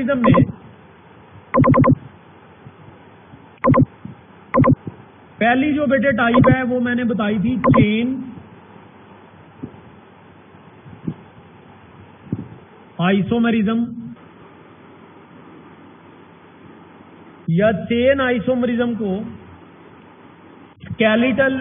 Isomerism में पहली जो बेटे टाइप है वो मैंने बताई थी चेन आइसोमरिज्म या चेन आइसोमरिज्म को स्केलेटल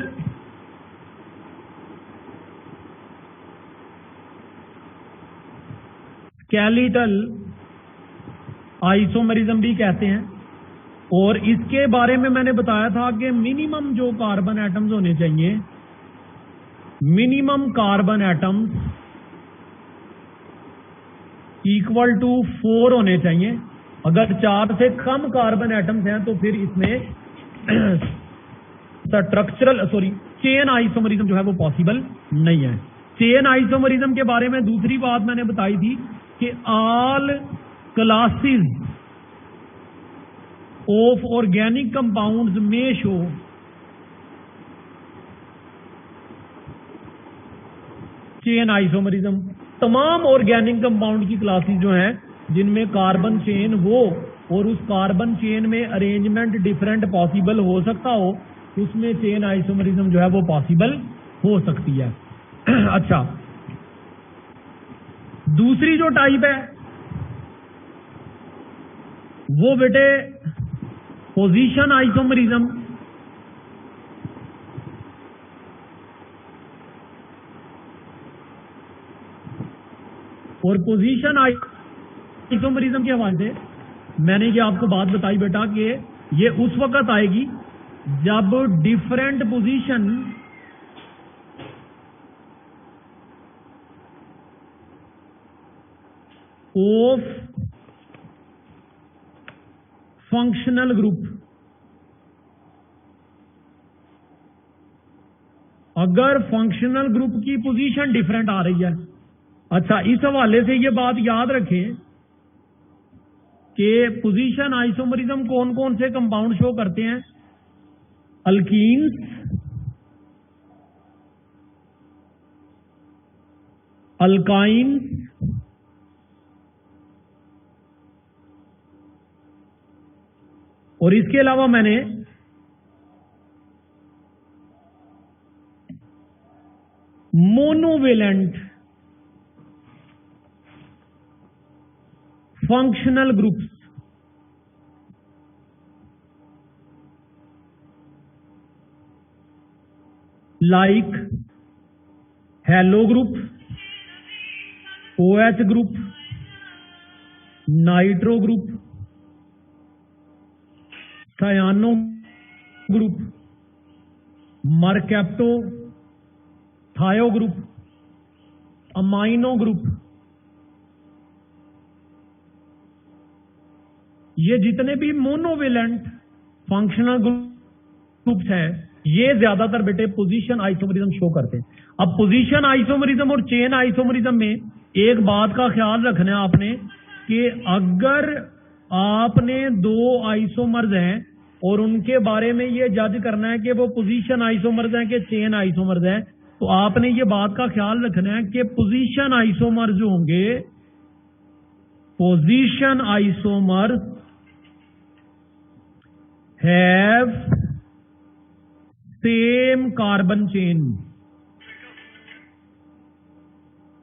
आइसोमरिज्म भी कहते हैं। और इसके बारे में मैंने बताया था कि मिनिमम जो कार्बन एटम्स होने चाहिए, minimum carbon atoms equal to 4 होने चाहिए। अगर 4 से कम कार्बन एटम्स हैं तो फिर इसमें चेन आइसोमरिज्म जो है वो पॉसिबल नहीं है। चेन आइसोमरिज्म के बारे में दूसरी बात मैंने बताई थी कि all classes of organic compounds में शो चेन आइसोमरिज्म। तमाम ऑर्गेनिक कंपाउंड की क्लासेस जो हैं जिनमें कार्बन चेन हो और उस कार्बन चेन में अरेंजमेंट डिफरेंट पॉसिबल हो सकता हो, उसमें चेन आइसोमरिज्म जो है वो पॉसिबल हो सकती है। अच्छा, दूसरी जो टाइप है वो बेटे पोजीशन आइसोमरिज्म। और पोजीशन आइसोमरिज्म के हवाले से मैंने ये आपको बात बताई बेटा कि ये उस वक्त आएगी जब different position of functional group, अगर फंक्शनल ग्रुप की पोजीशन डिफरेंट आ रही है। अच्छा, इस हवाले से ये बात याद रखें कि पोजीशन आइसोमरिज्म कौन कौन से कंपाउंड शो करते हैं? अल्कीन्स, अल्काइन्स, और इसके अलावा मैंने monovalent functional groups like hello group, OH group, nitro group, सायानो group, mercapto, थायो ग्रुप, अमाइनो ग्रुप। ये जितने भी मोनोवेलेंट फंक्शनल ग्रुप्स हैं ये ज्यादातर बेटे पोजीशन आइसोमरिज्म शो करते हैं। अब पोजीशन आइसोमरिज्म और चेन आइसोमरिज्म में एक बात का ख्याल रखना है आपने कि अगर आपने 2 आइसोमर्स हैं और उनके बारे में ये जज करना है कि वो पोजीशन आइसोमर्स हैं कि चेन आइसोमर्स हैं, तो आपने ये बात का ख्याल रखना है कि पोजीशन आइसोमर्स जो होंगे, position isomers have same carbon chain.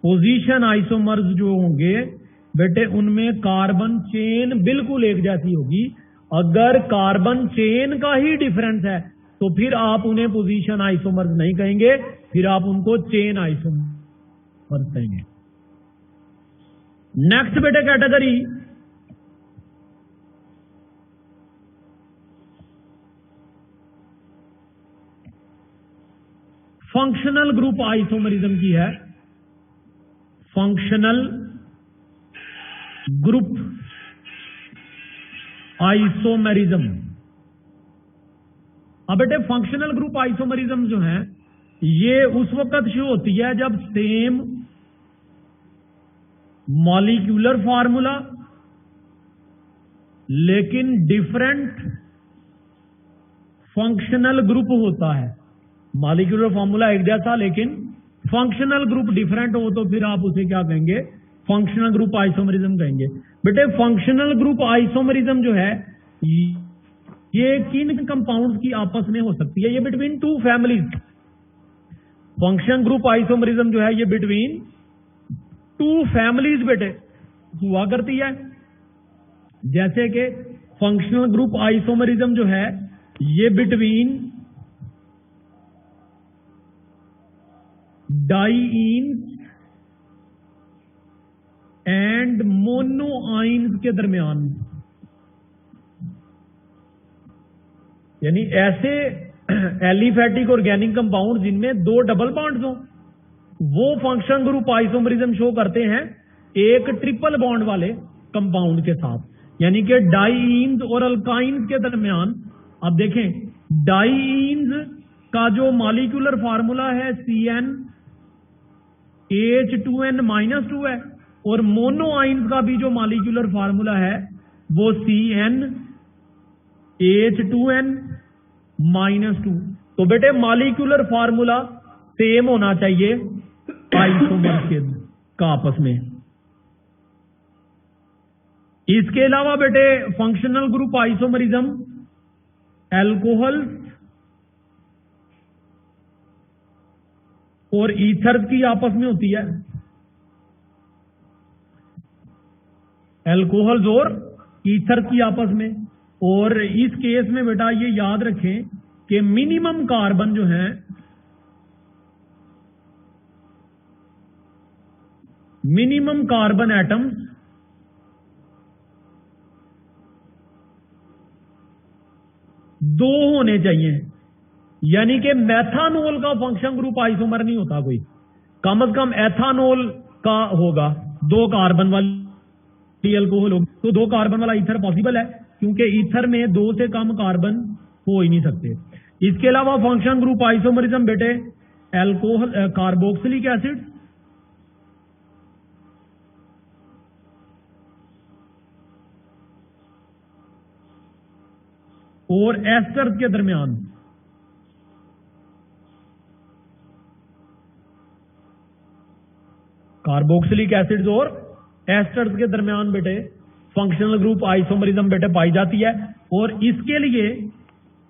Position isomers जो होंगे बेटे उनमें कार्बन चेन बिल्कुल एक जैसी होगी। अगर कार्बन चेन का ही डिफरेंस है तो फिर आप उन्हें पोजीशन आइसोमर्स नहीं कहेंगे, फिर आप उनको चेन आइसोमर्स कहेंगे। नेक्स्ट बेटे कैटेगरी फंक्शनल ग्रुप आइसोमरिज्म की है। Functional group isomerism. अब बेटे फंक्शनल ग्रुप आइसोमरिज्म जो है ये उस वक्त शुरू होती है जब सेम मॉलिक्यूलर फार्मूला लेकिन डिफरेंट फंक्शनल ग्रुप होता है। मॉलिक्यूलर फार्मूला एक जैसा लेकिन फंक्शनल ग्रुप डिफरेंट हो तो फिर आप उसे क्या कहेंगे? फंक्शनल ग्रुप आइसोमरिज्म कहेंगे। बेटे फंक्शनल ग्रुप आइसोमरिज्म जो है ये किन कंपाउंड्स की आपस में हो सकती है? ये between two families. Function group isomerism जो है ये बिटवीन टू फैमिलीज बेटे हुआ करती है। जैसे कि फंक्शनल ग्रुप आइसोमरिज्म जो है ये बिटवीन डाइईन्स एंड मोनोआइंस के दरमियान, यानी ऐसे एलिफैटिक ऑर्गेनिक कंपाउंड जिनमें दो डबल बॉन्ड्स हो, वो फंक्शन ग्रुप आइसोमरिज्म शो करते हैं एक ट्रिपल बॉन्ड वाले कंपाउंड के साथ, यानी कि डाइईन्स और अल्काइंस के दरमियान। अब देखें, डाइईन्स का जो मॉलिक्यूलर फार्मूला है CnH2n-2 है, और मोनोआइंस का भी जो मॉलिक्यूलर फार्मूला है वो CnH2n-2। तो बेटे मॉलिक्यूलर फार्मूला सेम होना चाहिए आइसोमर का आपस में। इसके अलावा बेटे फंक्शनल ग्रुप आइसोमरिज्म एल्कोहल और ईथर्स की आपस में होती है। एल्कोहल्स और ईथर्स की आपस में। और इस केस में बेटा ये याद रखें कि मिनिमम कार्बन जो है, मिनिमम कार्बन एटम्स दो होने चाहिए, यानी कि मेथानोल का फंक्शन ग्रुप आइसोमर नहीं होता कोई, कम से कम एथानोल का होगा, दो कार्बन वाली अल्कोहल होगी, तो दो कार्बन वाला ईथर पॉसिबल है, क्योंकि ईथर में दो से कम कार्बन हो ही नहीं सकते। इसके अलावा फंक्शन ग्रुप आइसोमरिज्म बेटे एल्कोहल, कार्बोक्सिलिक एसिड और एस्टर्स के दरमियान, कार्बोक्सिलिक एसिड्स और एस्टर्स के दरमियान बेटे फंक्शनल ग्रुप आइसोमरिज्म बेटे पाई जाती है। और इसके लिए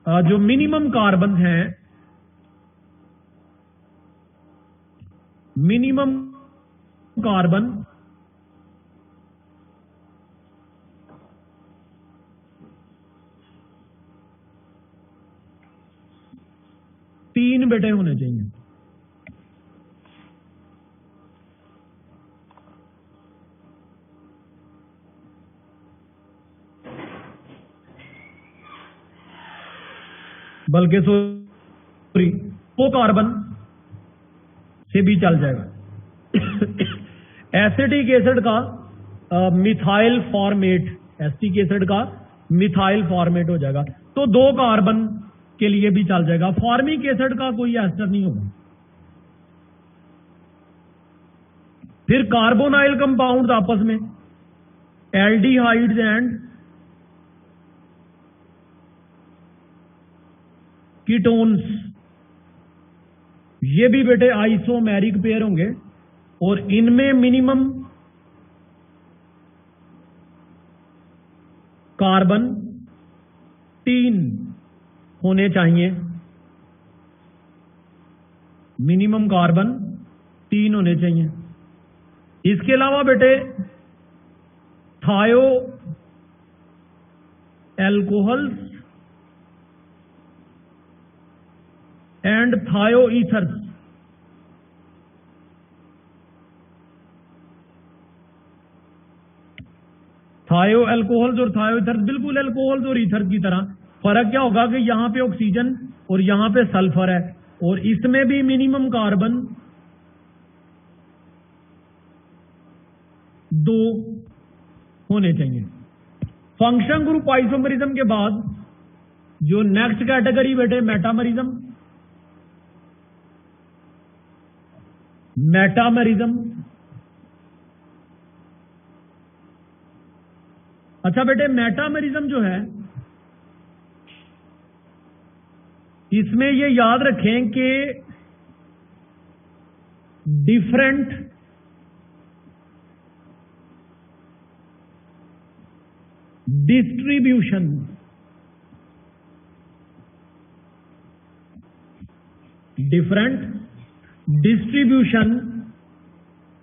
जो मिनिमम कार्बन है, मिनिमम कार्बन तीन बेटे होने चाहिए। बल्कि सॉरी, वो कार्बन से भी चल जाएगा। एसिटिक एसिड का मिथाइल फॉर्मेट, एसिटिक एसिड का मिथाइल फॉर्मेट हो जाएगा, तो दो कार्बन के लिए भी चल जाएगा। फॉर्मिक एसिड का कोई एस्टर नहीं होगा। फिर कार्बोनाइल कंपाउंड्स आपस में, एल्डिहाइड्स एंड कीटोन्स, ये भी बेटे आइसोमेरिक पेयर होंगे, और इनमें मिनिमम कार्बन 3 होने चाहिए, मिनिमम कार्बन 3 होने चाहिए। इसके अलावा बेटे थायो एल्कोहल्स एंड थायो ईथर्स, थायो एल्कोहल्स और थायो ईथर्स बिल्कुल एल्कोहल्स और ईथर्स की तरह। फर्क क्या होगा कि यहां पे ऑक्सीजन और यहां पे सल्फर है, और इसमें भी मिनिमम कार्बन 2 होने चाहिए। फंक्शन ग्रुप आइसोमरिज्म के बाद जो नेक्स्ट कैटेगरी बेटे मेटामरिज्म, मेटामरिज्म। अच्छा बेटे मेटामरिज्म जो है, इसमें ये याद रखें कि different distribution, different distribution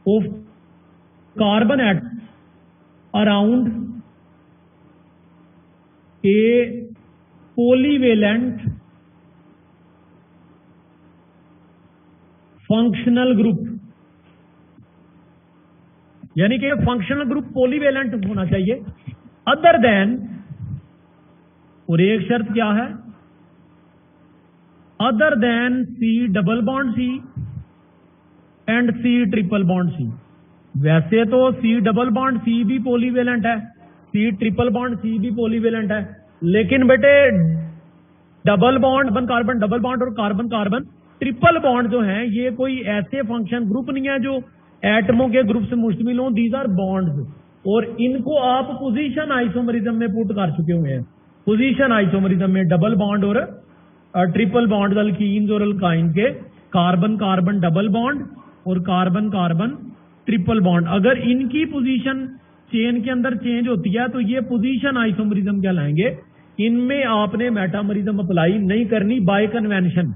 of carbon atoms around a polyvalent functional group, यानी कि फंक्शनल ग्रुप पॉलीवेलेंट होना चाहिए अदर देन, और एक शर्त क्या है, other than C double bond C and C triple bond C. वैसे तो सी डबल बॉन्ड सी भी पॉलीवेलेंट है, सी ट्रिपल बॉन्ड सी भी पॉलीवेलेंट है, लेकिन बेटे double bond carbon double bond और कार्बन कार्बन ट्रिपल बॉन्ड जो है ये कोई ऐसे फंक्शन ग्रुप नहीं है जो एटमों के ग्रुप से मुश्तमिल हों, दीज आर बॉन्ड्स, और इनको आप पोजीशन आइसोमरिज्म में पुट कर चुके हुए हैं। पोजीशन आइसोमरिज्म में डबल बॉन्ड और ट्रिपल बॉन्ड अल्कीन्स और अल्काइन के कार्बन कार्बन डबल बॉन्ड और कार्बन कार्बन ट्रिपल बॉन्ड, अगर इनकी पोजीशन चेन के अंदर चेंज होती है तो ये पोजीशन आइसोमरिज्म कहलाएंगे। इनमें आपने मेटामरिज्म अप्लाई नहीं करनी बाय कन्वेंशन,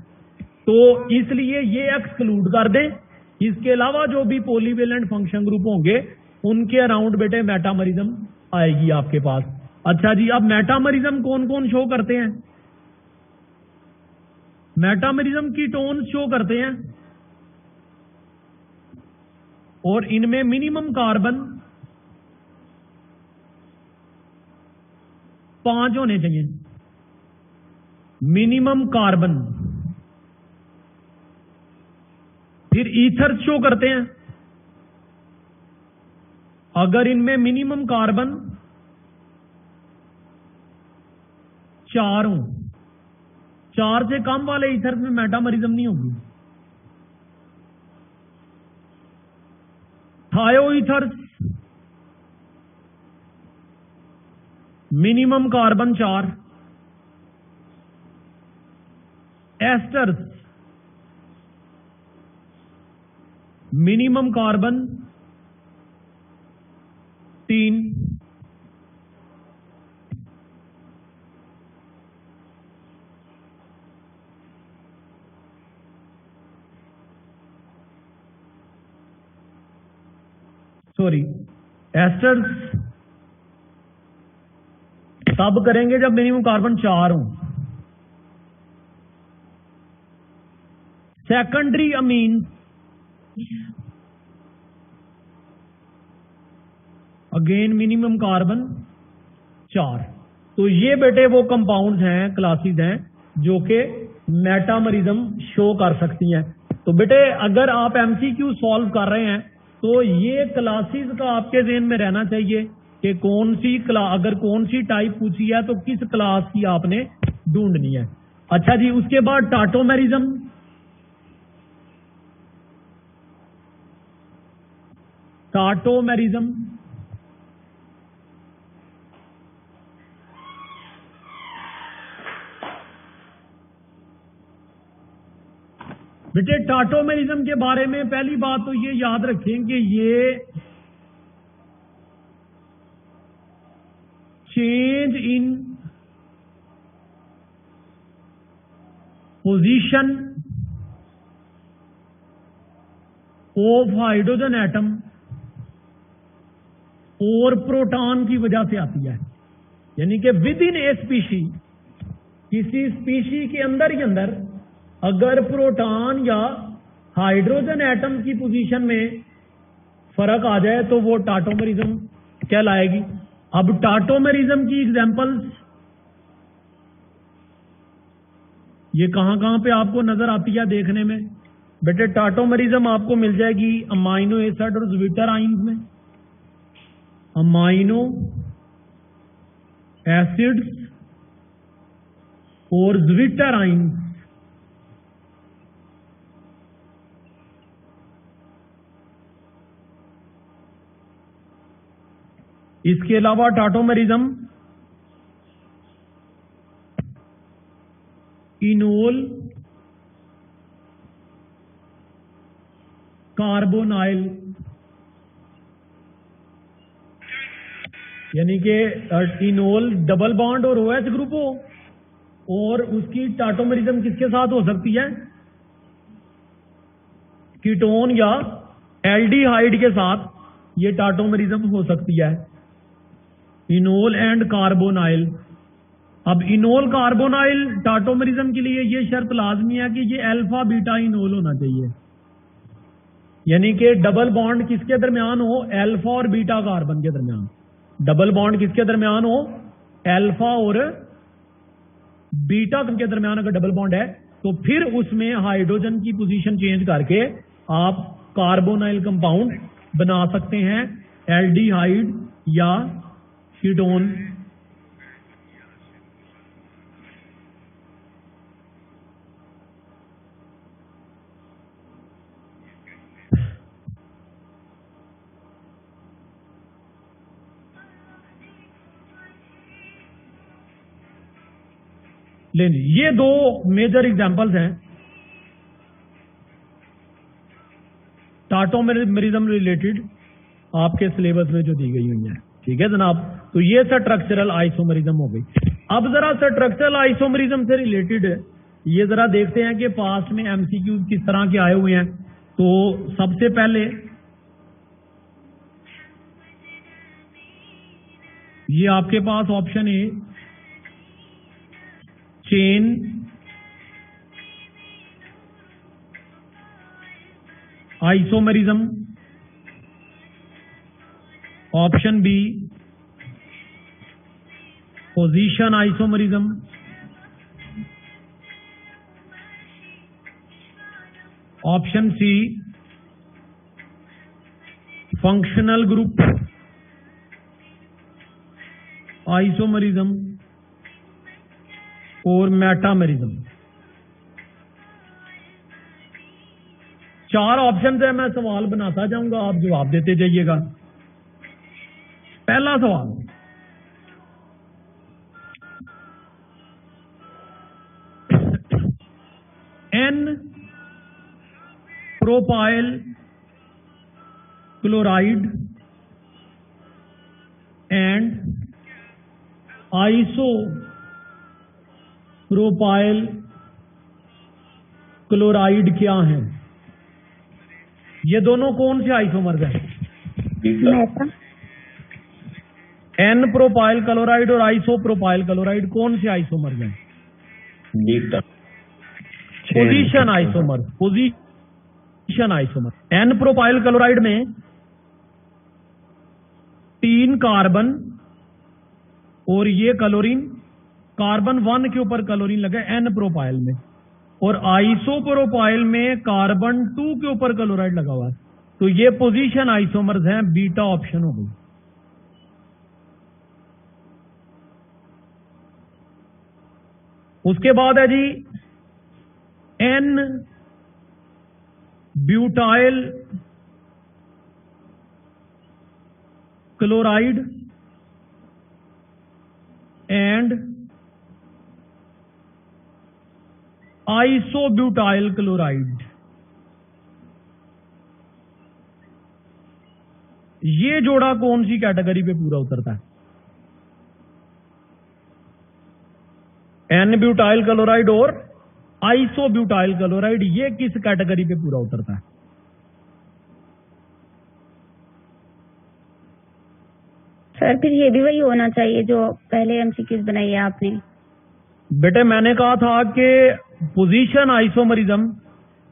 तो इसलिए ये एक्सक्लूड कर दें। इसके अलावा जो भी पॉलीवेलेंट फंक्शन ग्रुप होंगे उनके अराउंड बेटे मेटामरिज्म आएगी आपके पास। अच्छा जी, अब मेटामरिज्म कौन कौन शो करते हैं? मेटामरिज्म कीटोन्स शो करते हैं और इनमें मिनिमम कार्बन 5 होने चाहिए, मिनिमम कार्बन। फिर ईथर्स शो करते हैं, अगर इनमें मिनिमम कार्बन 4 हो, 4 से कम वाले ईथर्स में मेटामरिज्म नहीं होगी। Thioethers minimum carbon 4, esters minimum carbon 3, sorry esters तब करेंगे जब मिनिमम कार्बन 4 हो। Secondary amine again minimum carbon 4। तो ये बेटे वो कंपाउंड्स हैं, क्लासेस हैं जो कि मेटामरिज्म शो कर सकती हैं। तो बेटे अगर आप एमसीक्यू सॉल्व कर रहे हैं तो ये क्लासेस का आपके ज़हन में रहना चाहिए कि कौन सी अगर कौन सी टाइप पूछी है तो किस क्लास की आपने ढूंढनी है। अच्छा जी, उसके बाद टाटोमेरिज्म, टाटोमेरिज्म बेटे टाटोमेरिज्म के बारे में पहली बात तो ये याद रखें कि ये change in position of hydrogen atom और प्रोटॉन की वजह से आती है। यानी कि विद इन ए स्पीशी, किसी स्पीशी के अंदर ही अंदर अगर प्रोटॉन या हाइड्रोजन एटम की पोजीशन में फर्क आ जाए तो वो टाटोमेरिज्म कहलाएगी। अब टाटोमेरिज्म की एग्जांपल्स ये कहां पे आपको नजर आती है देखने में? बेटे टाटोमेरिज्म आपको मिल जाएगी अमाइनो एसिड और ज्विटर आइंस में, अमाइनो एसिड्स और ज्विटर आइंस। इसके अलावा टाटोमेरिज्म इनोल, कार्बोनाइल यानी कि इनोल डबल बॉन्ड और OH ग्रुप हो, और उसकी टाटोमेरिज्म किसके साथ हो सकती है? कीटोन या एल्डिहाइड के साथ ये टाटोमेरिज्म हो सकती है। Enol and carbonyl. अब इनोल कार्बोनाइल टाटोमेरिज्म के लिए ये शर्त लाजमी है कि ये अल्फा बीटा इनोल होना चाहिए, यानी कि डबल बॉन्ड किसके दरमियान हो? अल्फा और बीटा कार्बन के दरमियान। डबल बॉन्ड किसके दरमियान हो? अल्फा और बीटा के दरमियान अगर डबल बॉन्ड है तो फिर उसमें हाइड्रोजन की पोजीशन चेंज करके आप कार्बोनाइल कंपाउंड बना सकते हैं, एल्डिहाइड या कीटोन। लेंगे ये दो मेजर एग्जांपल्स हैं टाटोमेरिज्म रिलेटेड आपके सिलेबस में जो दी गई हुई है। ठीक है जनाब, तो ये स्ट्रक्चरल आइसोमरिज्म हो गई। अब जरा स्ट्रक्चरल आइसोमरिज्म से रिलेटेड ये जरा देखते हैं कि पास्ट में एमसीक्यू किस तरह के आए हुए हैं। तो सबसे पहले ये आपके पास ऑप्शन है chain isomerism, option B position isomerism, option C functional group isomerism और मेटामरिज्म। चार ऑप्शन है, मैं सवाल बनाता जाऊंगा, आप जवाब देते जाइएगा। पहला सवाल, n propyl chloride and iso propyl chloride क्या है? ये दोनों कौन से आइसोमर्स हैं? एन प्रोपाइल क्लोराइड और आइसो प्रोपाइल क्लोराइड कौन से आइसोमर्स हैं? Position isomer, position isomer. N propyl chloride में 3 कार्बन और ये क्लोरीन, कार्बन 1 के ऊपर क्लोरीन लगा एन प्रोपाइल में, और आइसो प्रोपाइल में कार्बन 2 के ऊपर क्लोराइड लगा हुआ है। तो ये पोजीशन आइसोमर्स हैं, बीटा ऑप्शन हो गई। उसके बाद है जी n butyl chloride and isobutyl chloride. ये जोड़ा कौन सी कैटेगरी पे पूरा उतरता है? एन ब्यूटाइल क्लोराइड और आइसोब्यूटाइल क्लोराइड, ये किस कैटेगरी पे पूरा उतरता है? सर फिर ये भी वही होना चाहिए जो पहले एमसीक्यूज बनाई है आपने। बेटे मैंने कहा था कि पोजीशन आइसोमरिज्म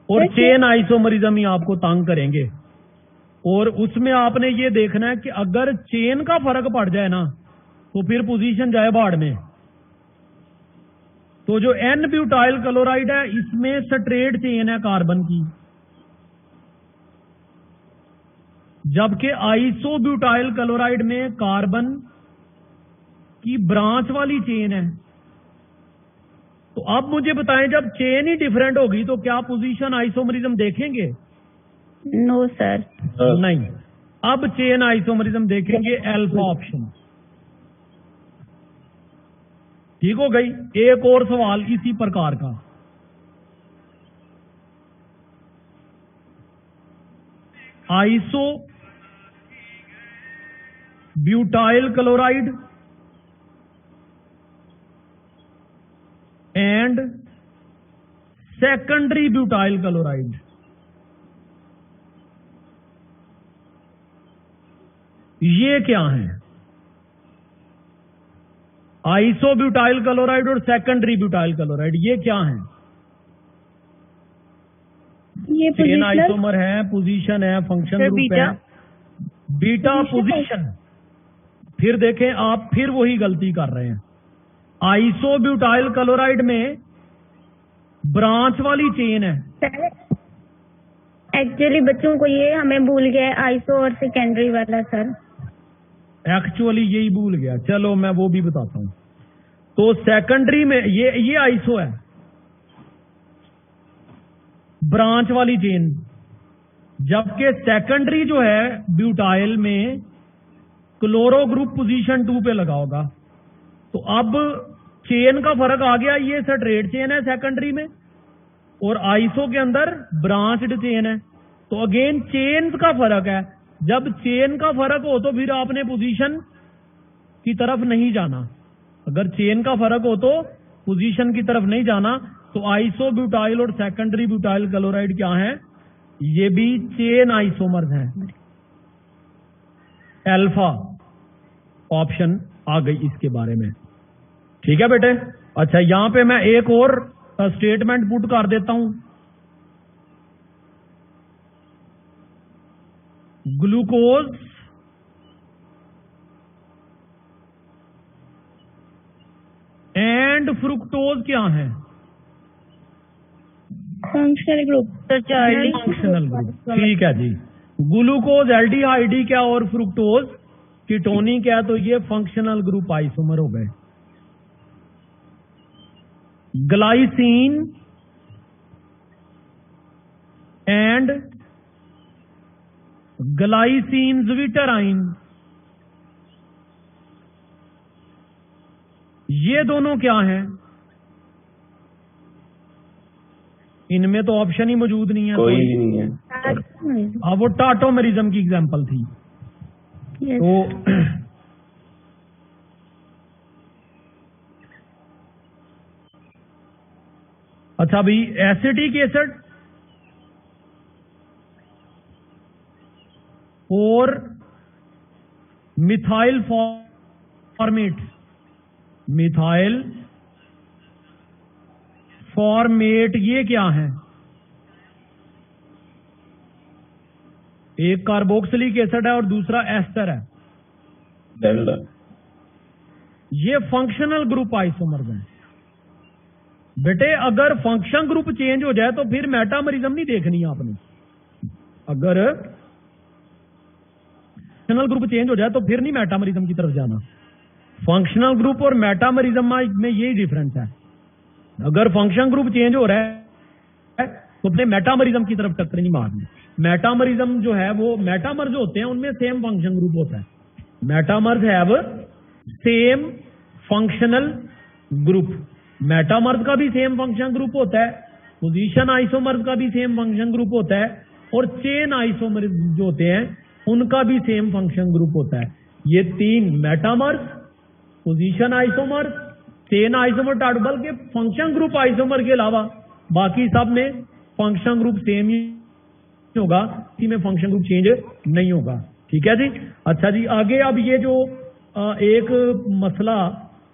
और चेन आइसोमरिज्म ही आपको तंग करेंगे, और उसमें आपने ये देखना है कि अगर चेन का फर्क पड़ जाए ना तो फिर पोजीशन जाए बाढ़ में। तो जो एन ब्यूटाइल क्लोराइड है इसमें स्ट्रेट चेन है कार्बन की, जबकि आइसोब्यूटाइल क्लोराइड में कार्बन की ब्रांच वाली चेन है। तो अब मुझे बताएं, जब चेन ही डिफरेंट होगी तो क्या पोजीशन आइसोमरिज्म देखेंगे? No sir. नहीं, अब चेन आइसोमरिज्म देखेंगे, अल्फा ऑप्शन। ठीक हो गई। एक और सवाल इसी प्रकार का, iso butyl chloride and secondary butyl chloride. ये क्या है? आइसोब्यूटाइल क्लोराइड और सेकेंडरी ब्यूटाइल क्लोराइड, ये क्या है? ये चेन पोजीशनल आइसोमर है, पोजीशन है, फंक्शन ग्रुप है, बीटा पोजीशन। फिर देखें आप, फिर वही गलती कर रहे हैं। आइसोब्यूटाइल क्लोराइड में ब्रांच वाली चेन है। एक्चुअली बच्चों को ये हमें भूल गया है आइसो और सेकेंडरी वाला सर। एक्चुअली यही भूल गया, चलो मैं वो भी बताता हूं। तो सेकेंडरी में ये आइसो है, ब्रांच वाली चेन, जबकि सेकेंडरी जो है ब्यूटाइल में क्लोरो ग्रुप पोजीशन 2 पे लगा होगा। तो अब चेन का फर्क आ गया, ये स्ट्रेट चेन है सेकेंडरी में और आइसो के अंदर ब्रांच्ड चेन है। तो अगेन चेन का फर्क है। जब चेन का फर्क हो तो फिर आपने पोजीशन की तरफ नहीं जाना। अगर चेन का फर्क हो तो पोजीशन की तरफ नहीं जाना। तो आइसोब्यूटाइल और सेकेंडरी ब्यूटाइल क्लोराइड क्या है? ये भी चेन आइसोमर्स हैं। अल्फा ऑप्शन आ गई इसके बारे में। ठीक है बेटे। अच्छा, यहां पे मैं एक और स्टेटमेंट पुट कर देता हूं। ग्लूकोज एंड फ्रुक्टोज क्या है? Functional group. फंक्शनल ग्रुप, ठीक है जी। ग्लूकोज एल्डिहाइड क्या और फ्रुक्टोज कीटोनिक क्या? तो ये फंक्शनल ग्रुप आइसोमर हो गए। ग्लाइसिन एंड ग्लाइसिन ज्विटराइन, ये दोनों क्या हैं? इनमें तो ऑप्शन ही मौजूद नहीं है, कोई भी नहीं है। अब वो टाटोमेरिज्म की एग्जांपल थी। Yes. तो अच्छा भाई, एसिटिक एसिड और मिथाइल फॉर्मेट, मिथाइल फॉर्मेट ये क्या है? एक कार्बोक्सिलिक एसिड है और दूसरा एस्टर है। डेल्टा। ये फंक्शनल ग्रुप आइसोमर्स हैं। बेटे अगर फंक्शन ग्रुप चेंज हो जाए तो फिर मेटामरिज्म नहीं देखनी आपने। अगर फंक्शनल ग्रुप चेंज हो जाए तो फिर नहीं मेटामरिज्म की तरफ जाना। फंक्शनल ग्रुप और मेटामरिज्म में यही डिफरेंस है। अगर फंक्शन ग्रुप चेंज हो रहा है तो अपने मेटामरिज्म की तरफ टक्कर नहीं मारनी। मेटामरिज्म जो है वो मेटामर्स होते हैं, उनमें सेम फंक्शन ग्रुप होता है। Metamers have same functional group. Metamers का भी सेम फंक्शन ग्रुप होता है, पोजीशन आइसोमर्स का भी सेम फंक्शन ग्रुप होता है और चेन आइसोमर्स जो होते हैं उनका भी सेम फंक्शन ग्रुप होता है। ये तीन metamers, position isomers, chain isomer टाटबल के फंक्शन ग्रुप आइसोमर के अलावा बाकी सब में फंक्शन ग्रुप सेम ही होगा, इसी में फंक्शन ग्रुप चेंज नहीं होगा। ठीक है जी। अच्छा जी, आगे अब ये जो एक मसला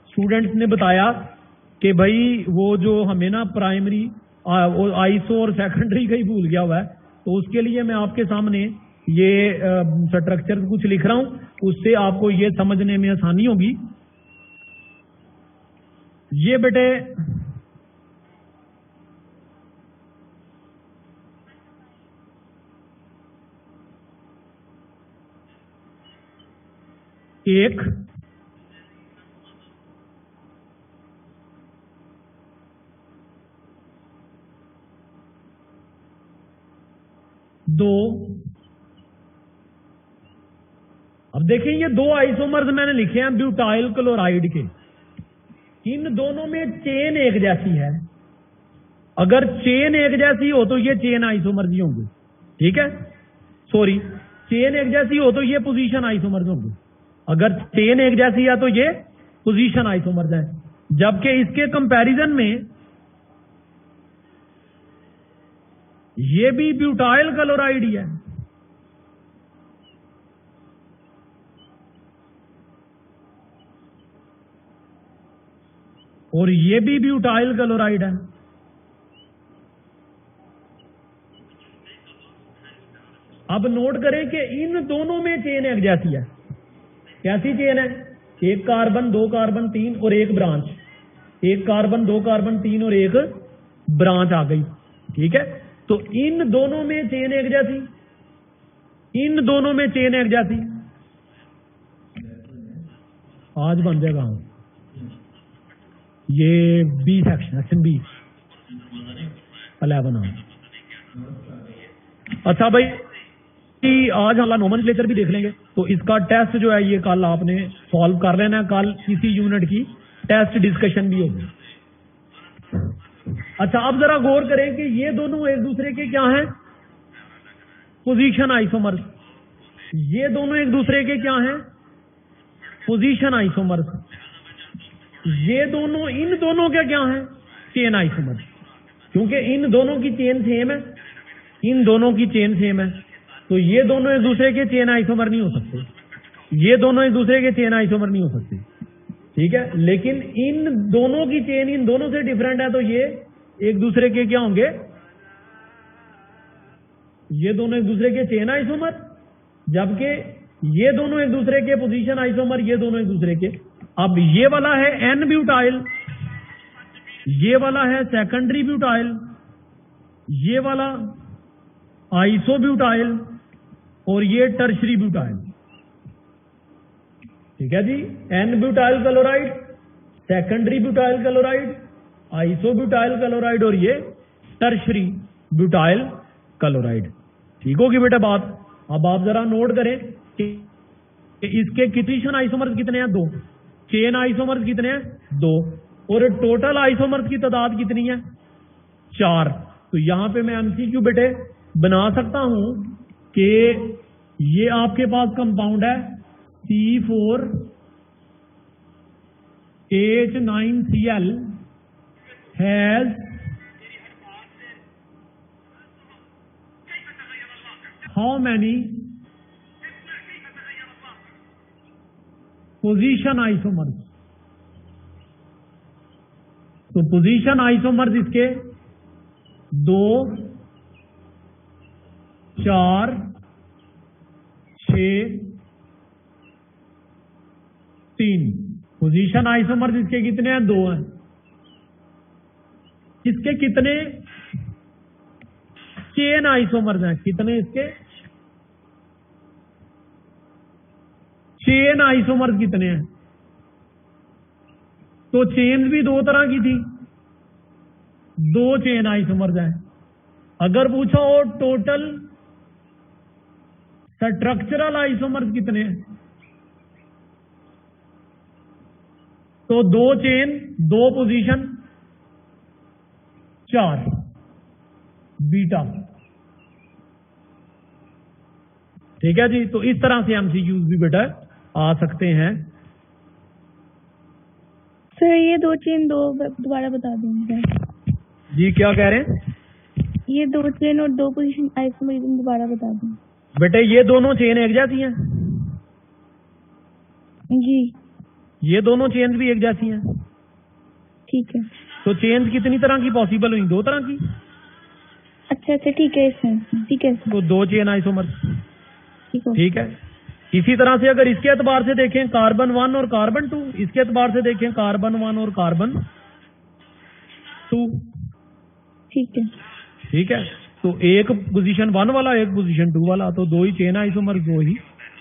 स्टूडेंट्स ने बताया कि भाई वो जो हमें ना प्राइमरी आइसो और सेकेंडरी का ही भूल गया हुआ है, तो उसके लिए मैं आपके सामने ये स्ट्रक्चर कुछ लिख रहा हूं, उससे आपको ये समझने में आसानी होगी। ये बेटे एक दो, अब देखिए ये दो आइसोमर्स मैंने लिखे हैं ब्यूटाइल क्लोराइड के। इन दोनों में चेन एक जैसी है। अगर चेन एक जैसी हो तो ये चेन आइसोमर्स ही होंगे। ठीक है, सॉरी, चेन एक जैसी हो तो ये पोजीशन आइसोमर्स होंगे। अगर चेन एक जैसी है तो ये पोजीशन आइसोमर्स है, जबकि इसके कंपैरिजन में ये भी ब्यूटाइल क्लोराइड ही है। और ये भी ब्यूटाइल क्लोराइड है। अब नोट करें कि इन दोनों में चेन एक जैसी है। कैसी चेन है? एक कार्बन, दो कार्बन, तीन और एक ब्रांच, एक कार्बन, दो कार्बन, तीन और एक ब्रांच आ गई। ठीक है, तो इन दोनों में चेन एक जैसी, इन दोनों में चेन एक जैसी। आज बन जाएगा ये बी सेक्शन बी 11। अच्छा भाई, आज हम नोमेनक्लेचर भी देख लेंगे, तो इसका टेस्ट जो है ये कल आपने सॉल्व कर लेना है। कल इसी यूनिट की टेस्ट डिस्कशन भी होगी। अच्छा, अब जरा गौर करें कि ये दोनों एक दूसरे के क्या हैं? Position isomers. ये दोनों एक दूसरे के क्या हैं? Position isomers. ये दोनों, इन दोनों के क्या हैं? Chain isomers. क्योंकि इन दोनों की चेन सेम है, इन दोनों की चेन सेम है, तो ये दोनों एक दूसरे के चेन आइसोमर नहीं हो सकते। ये दोनों एक दूसरे के चेन आइसोमर नहीं हो सकते। ठीक है, लेकिन इन दोनों की चेन इन दोनों से डिफरेंट है, तो ये एक दूसरे के क्या होंगे? ये दोनों एक दूसरे के चेन आइसोमर, जबकि ये दोनों एक दूसरे के पोजीशन आइसोमर, ये दोनों एक दूसरे के। अब ये वाला है एन ब्यूटाइल, ये वाला है सेकेंडरी ब्यूटाइल, ये वाला आइसोब्यूटाइल और ये टर्शरी ब्यूटाइल। ठीक है जी, n butyl chloride, secondary butyl chloride, isobutyl chloride और ये टर्शरी ब्यूटाइल क्लोराइड। ठीक होगी बेटा बात। अब आप जरा नोट करें कि इसके कितने आइसोमर्स कितने हैं? 2। चेन आइसोमर्स कितने हैं? 2। और टोटल आइसोमर्स की तादाद कितनी है? 4। तो यहां पे मैं एमसीक्यू बेटे बना सकता हूं कि ये आपके पास कंपाउंड है C4H9Cl has how many position isomers? तो पोजीशन आइसोमर्स इसके 2, 4, 6, 3। पोजीशन आइसोमर्स इसके कितने हैं? 2 हैं। इसके कितने चेन आइसोमर्स हैं? कितने इसके चेन आइसोमर्स कितने हैं? तो चेन भी 2 तरह की थी, 2 चेन आइसोमर्स हैं। अगर पूछा हो टोटल स्ट्रक्चरल आइसोमर्स कितने हैं, तो 2 चेन, 2 पोजीशन, 4 बीटा। ठीक है जी, तो इस तरह से एमसीक्यूज भी बेटा आ सकते हैं। सर ये 2 चेन 2 दोबारा बता दूंगा। जी क्या कह रहे हैं? ये 2 चेन और 2 पोजीशन आइसोमरिज्म दोबारा बता दूं। बेटे ये दोनों चेन एक जैसी हैं? जी। ये दोनों चेन्स भी एक जैसी हैं? ठीक है। तो चेन्स कितनी तरह की पॉसिबल हुई? 2 तरह की। अच्छा अच्छा, ठीक है इसमें, ठीक है। तो 2 चेन आइसोमर्स। ठीक है। ठीक है, इसी तरह से अगर इसके एतबार से देखें कार्बन 1 और कार्बन 2, इसके एतबार से देखें कार्बन 1 और कार्बन 2। ठीक है। ठीक है, तो एक पोजीशन 1 वाला, एक पोजीशन 2 वाला, तो 2 ही चेन आइसोमर, 2 ही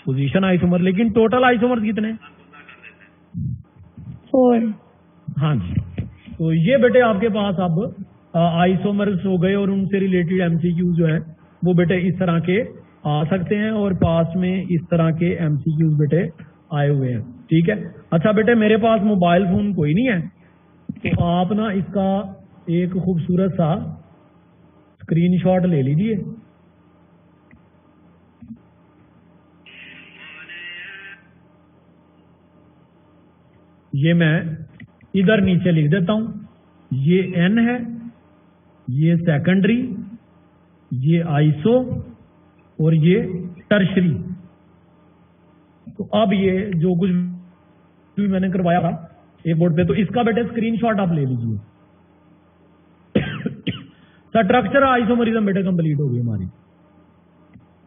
पोजीशन आइसोमर। लेकिन टोटल आइसोमर कितने? 4। हाँ जी, तो ये बेटे आपके पास अब आइसोमर्स हो गए और उनसे रिलेटेड एमसीक्यू जो है वो बेटे इस तरह के आ सकते हैं, और पास में इस तरह के एमसीक्यूज बेटे आए हुए हैं। ठीक है। अच्छा बेटे, मेरे पास मोबाइल फोन कोई नहीं है, तो आप ना इसका एक खूबसूरत सा स्क्रीनशॉट ले लीजिए। ये मैं इधर नीचे लिख देता हूं। ये N है, ये सेकेंडरी, ये आइसो और ये टर्शरी। तो अब ये जो कुछ भी मैंने करवाया था एक बोर्ड पे, तो इसका बेटे स्क्रीनशॉट आप ले लीजिए। स्ट्रक्चर आइसोमरिज्म बेटे कंप्लीट हो गई हमारी।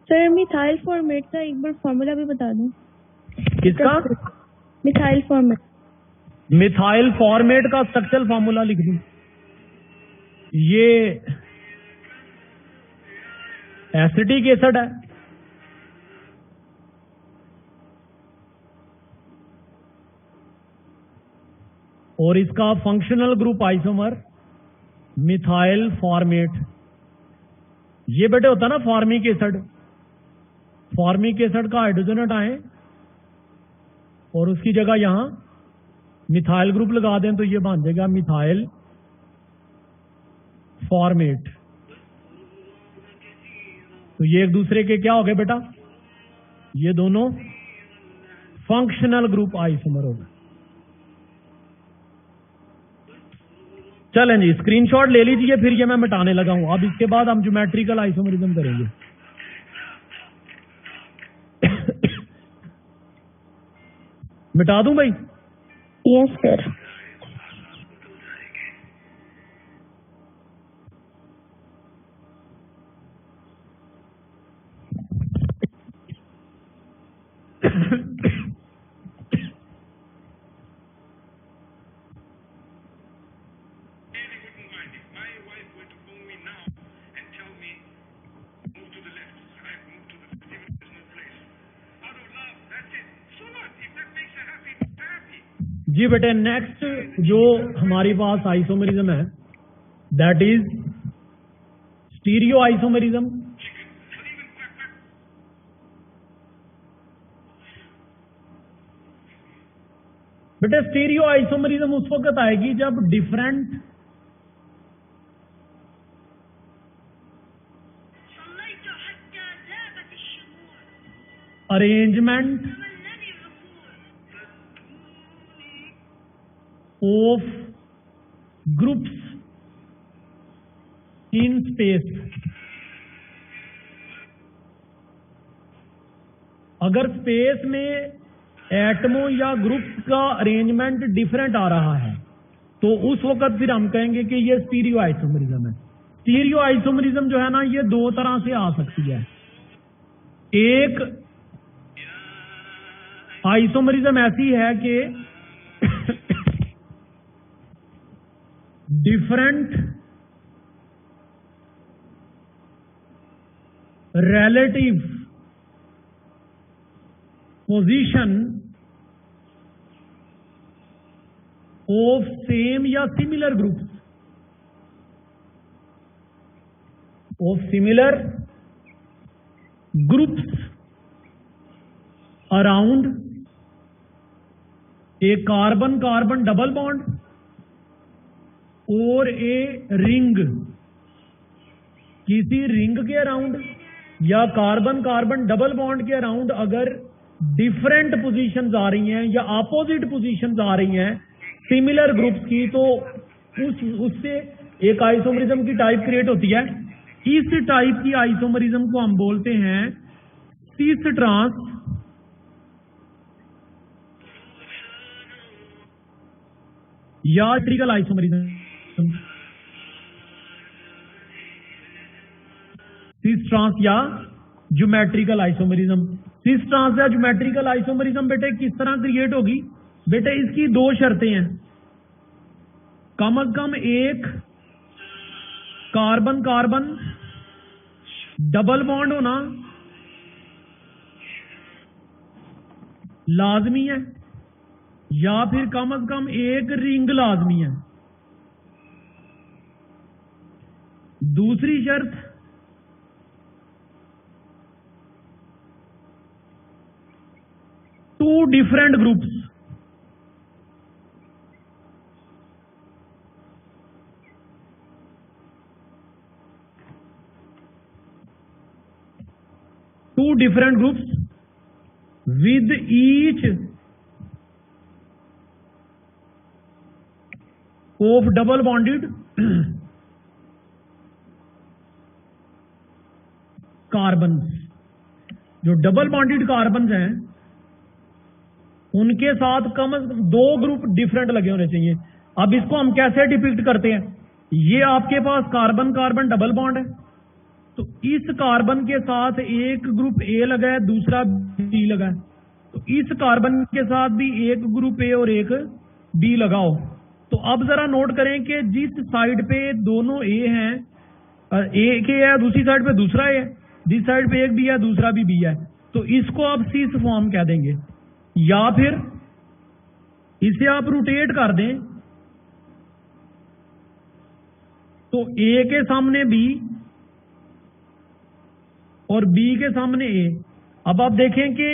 सर मिथाइल फॉर्मेट का एक बार फॉर्मूला भी बता दूं। किसका? Methyl formate. मिथाइल फॉर्मेट का स्ट्रक्चरल फॉर्मूला लिख दूं। ये एसिटिक एसिड है, और इसका functional group isomer methyl formate. ये बेटे होता ना फॉर्मिक एसिड। फॉर्मिक एसिड का हाइड्रोजन हटाएं और उसकी जगह यहां मिथाइल ग्रुप लगा दें तो ये बन जाएगा मिथाइल फॉर्मेट। तो ये एक दूसरे के क्या हो गए बेटा? ये दोनों फंक्शनल ग्रुप आइसोमर हो गए। चलें जी, स्क्रीनशॉट ले लीजिए, फिर ये मैं मिटाने लगा हूं। अब इसके बाद हम ज्योमेट्रिकल आइसोमरिज्म करेंगे। मिटा दूं भाई? Yes sir. जी बेटे, नेक्स्ट जो हमारे पास आइसोमरिज्म है दैट इज स्टीरियो आइसोमरिज्म। बेटे स्टीरियो आइसोमरिज्म उस वक्त आएगी जब different arrangement of groups in space। अगर स्पेस में एटमों या ग्रुप्स का अरेंजमेंट डिफरेंट आ रहा है तो उस वक्त फिर हम कहेंगे कि ये स्टीरियो आइसोमरिज्म है। स्टीरियो आइसोमरिज्म जो है ना, ये दो तरह से आ सकती है। एक आइसोमरिज्म ऐसी है कि different relative position of same या similar groups around a carbon carbon double bond और ए रिंग, किसी रिंग के अराउंड या कार्बन कार्बन डबल बॉन्ड के अराउंड अगर डिफरेंट पोजीशंस आ रही हैं या अपोजिट पोजीशंस आ रही हैं सिमिलर ग्रुप्स की, तो उससे एक आइसोमरिज्म की टाइप क्रिएट होती है। इस टाइप की आइसोमरिज्म को हम बोलते हैं सिस ट्रांस या ट्रिकल आइसोमरिज्म। सिस ट्रांस या ज्योमेट्रिकल आइसोमरिज्म। सिस ट्रांस या ज्योमेट्रिकल आइसोमरिज्म बेटे किस तरह क्रिएट होगी? बेटे इसकी दो शर्तें हैं। कम से कम एक कार्बन कार्बन डबल बॉन्ड होना लाजमी है, या फिर कम से कम एक रिंग लाजमी है। दूसरी शर्त two different groups with each of double bonded carbon. जो डबल बॉन्डेड कार्बन हैं उनके साथ कम से कम 2 ग्रुप डिफरेंट लगे होने चाहिए। अब इसको हम कैसे डिपिक्ट करते हैं? ये आपके पास कार्बन कार्बन डबल बॉन्ड है, तो इस कार्बन के साथ एक ग्रुप ए लगा है, दूसरा बी लगा है, तो इस कार्बन के साथ भी एक ग्रुप ए और एक बी लगाओ। तो अब जरा नोट करें कि जिस साइड पे दोनों ए हैं, एक ए है, दूसरी साइड पे दूसरा ए है, जिस साइड पे एक बी है दूसरा भी बी है, तो इसको आप सीस फॉर्म कह देंगे। या फिर इसे आप रोटेट कर दें तो ए के सामने बी और बी के सामने ए। अब आप देखें कि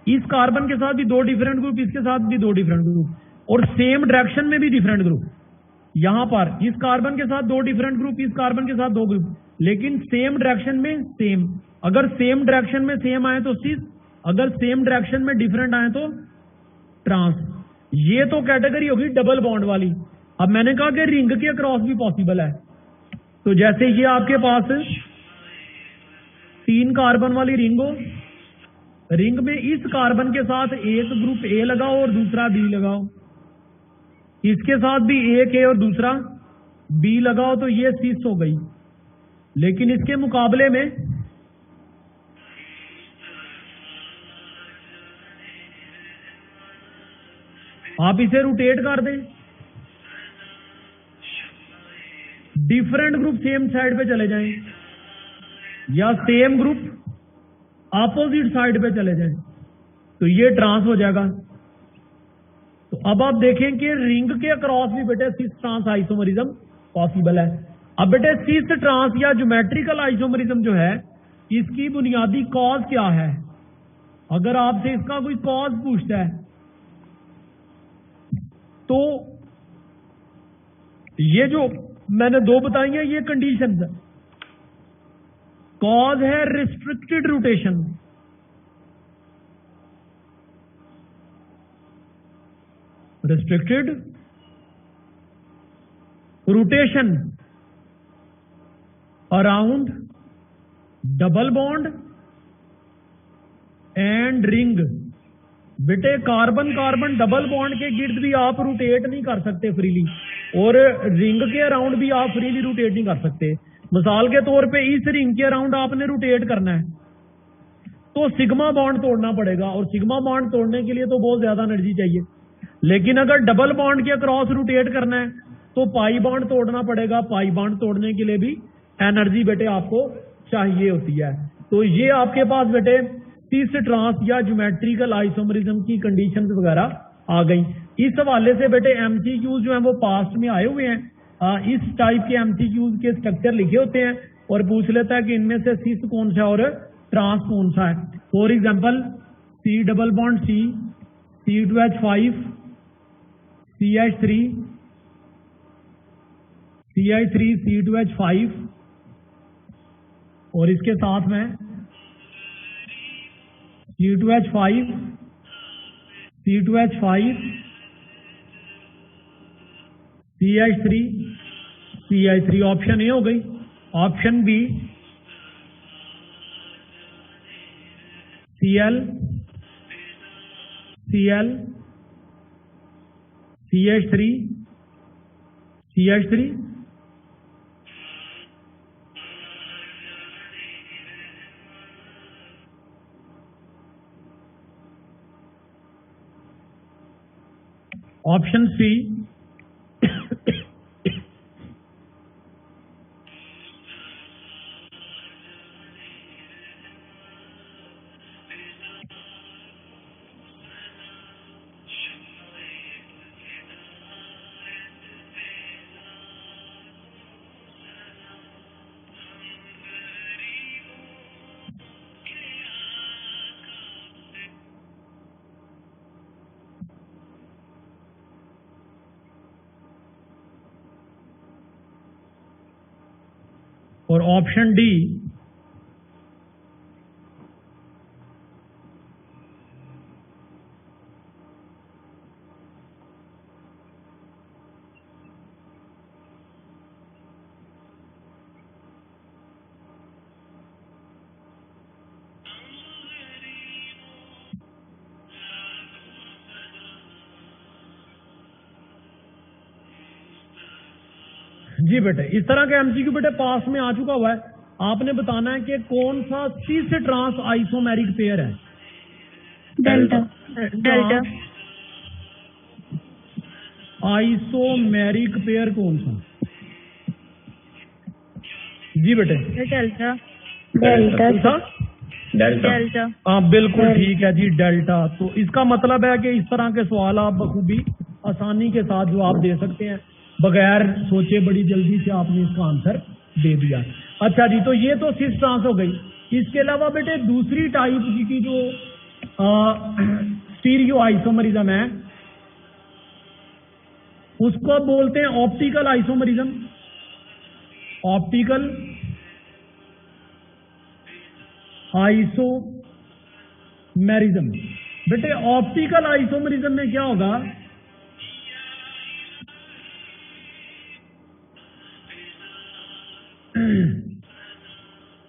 इस कार्बन के साथ भी 2 डिफरेंट ग्रुप, इसके साथ भी 2 डिफरेंट ग्रुप, और सेम डायरेक्शन में भी डिफरेंट ग्रुप। यहां पर इस कार्बन के साथ 2 डिफरेंट ग्रुप, इस कार्बन के साथ 2 ग्रुप, लेकिन सेम डायरेक्शन में सेम। अगर सेम डायरेक्शन में सेम आए तो सिस, अगर सेम डायरेक्शन में डिफरेंट आए तो ट्रांस। ये तो कैटेगरी होगी डबल बॉन्ड वाली। अब मैंने कहा कि रिंग के अक्रॉस भी पॉसिबल है, तो जैसे ये आपके पास 3 कार्बन वाली रिंग हो, रिंग में इस कार्बन के साथ एक ग्रुप ए लगाओ और दूसरा बी लगाओ, इसके साथ भी एक ए और दूसरा बी लगाओ, तो ये सिस हो गई। लेकिन इसके मुकाबले में आप इसे रोटेट कर दें, डिफरेंट ग्रुप सेम साइड पे चले जाएं या सेम ग्रुप अपोजिट साइड पे चले जाएं, तो ये ट्रांस हो जाएगा। तो अब आप देखें कि रिंग के अक्रॉस भी बेटे सिस ट्रांस आइसोमरिज्म पॉसिबल है। अब बेटे सिस ट्रांस या ज्योमेट्रिकल आइसोमरिज्म जो है, इसकी बुनियादी कॉज क्या है? अगर आपसे इसका कोई कॉज पूछता है तो ये जो मैंने 2 बताई हैं ये कंडीशंस है। कॉज है restricted rotation, restricted rotation around double bond and ring. बेटे कार्बन कार्बन डबल बॉन्ड के गिर्द भी आप रोटेट नहीं कर सकते फ्रीली, और रिंग के अराउंड भी आप फ्रीली रोटेट नहीं कर सकते। मिसाल के तौर पे इस रिंग के अराउंड आपने रोटेट करना है तो सिग्मा बॉन्ड तोड़ना पड़ेगा, और सिग्मा बॉन्ड तोड़ने के लिए तो बहुत ज्यादा एनर्जी चाहिए। लेकिन अगर डबल बॉन्ड के अक्रॉस रोटेट करना है तो पाई बॉन्ड तोड़ना पड़ेगा, पाई बॉन्ड तोड़ने के लिए भी एनर्जी बेटे आपको चाहिए होती है। तो ये आपके पास बेटे सिस ट्रांस या ज्योमेट्रिकल आइसोमरिज्म की कंडीशंस वगैरह आ गई। इस हवाले से बेटे एमसीक्यूज जो है वो पास्ट में आए हुए हैं। इस टाइप के एमसीक्यूज के स्ट्रक्चर लिखे होते हैं और पूछ लेता है कि इनमें से सिस कौन सा है और ट्रांस कौन सा है। For example C double bond C, C2H5, CH3, CH3, C2H5, और इसके साथ में C2H5, C2H5, CH3, CH3। Option A हो गई। Option B Cl, Cl, CH3, CH3, option C और ऑप्शन डी जी बेटे, इस तरह का एमसीक्यू बेटे पास में आ चुका हुआ है। आपने बताना है कि कौन सा सिस ट्रांस आइसोमेरिक पेयर है। डेल्टा डेल्टा आइसोमेरिक पेयर कौन सा? जी बेटे, डेल्टा डेल्टा कौन सा? डेल्टा डेल्टा हाँ बिल्कुल ठीक है जी, डेल्टा। तो इसका मतलब है कि इस तरह के सवाल आप बखूबी आसानी के साथ जवाब दे सकते हैं, बगैर सोचे बड़ी जल्दी से आपने इसका आंसर दे दिया। अच्छा जी, तो ये तो सिस ट्रांस हो गई। इसके अलावा बेटे दूसरी टाइप की जो स्टीरियो आइसोमरिज्म है उसको बोलते हैं ऑप्टिकल आइसोमरिज्म। Optical isomerism. बेटे ऑप्टिकल आइसोमेरिज्म में क्या होगा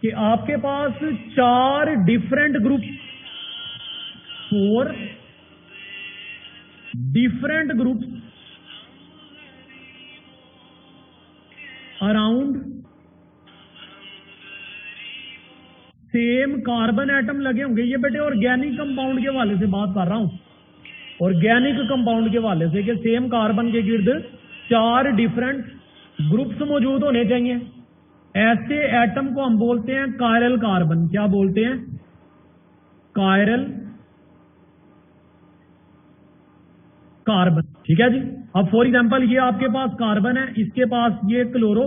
कि आपके पास 4 different group, 4 different groups around same carbon atom लगे होंगे। ये बेटे ऑर्गेनिक कंपाउंड के हवाले से बात कर रहा हूं, ऑर्गेनिक कंपाउंड के हवाले से कि सेम कार्बन के गिर्द 4 डिफरेंट ग्रुप्स मौजूद होने चाहिए। ऐसे एटम को हम बोलते हैं कायरल कार्बन। क्या बोलते हैं? Chiral carbon. ठीक है जी। अब फॉर एग्जांपल ये आपके पास कार्बन है, इसके पास ये क्लोरो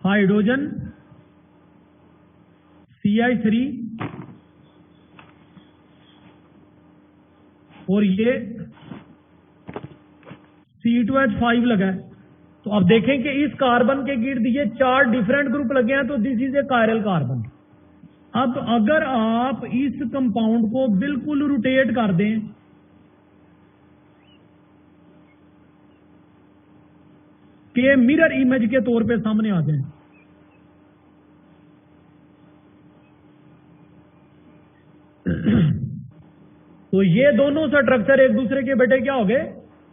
हाइड्रोजन CI3 और ये C2H5 लगा है। तो अब देखें कि इस कार्बन के गिर्द ये 4 डिफरेंट ग्रुप लगे हैं, तो this is a chiral carbon. अब अगर आप इस कंपाउंड को बिल्कुल रोटेट कर दें कि मिरर इमेज के तौर पे सामने आ जाए, तो ये दोनों स्ट्रक्चर एक दूसरे के बेटे क्या हो गए?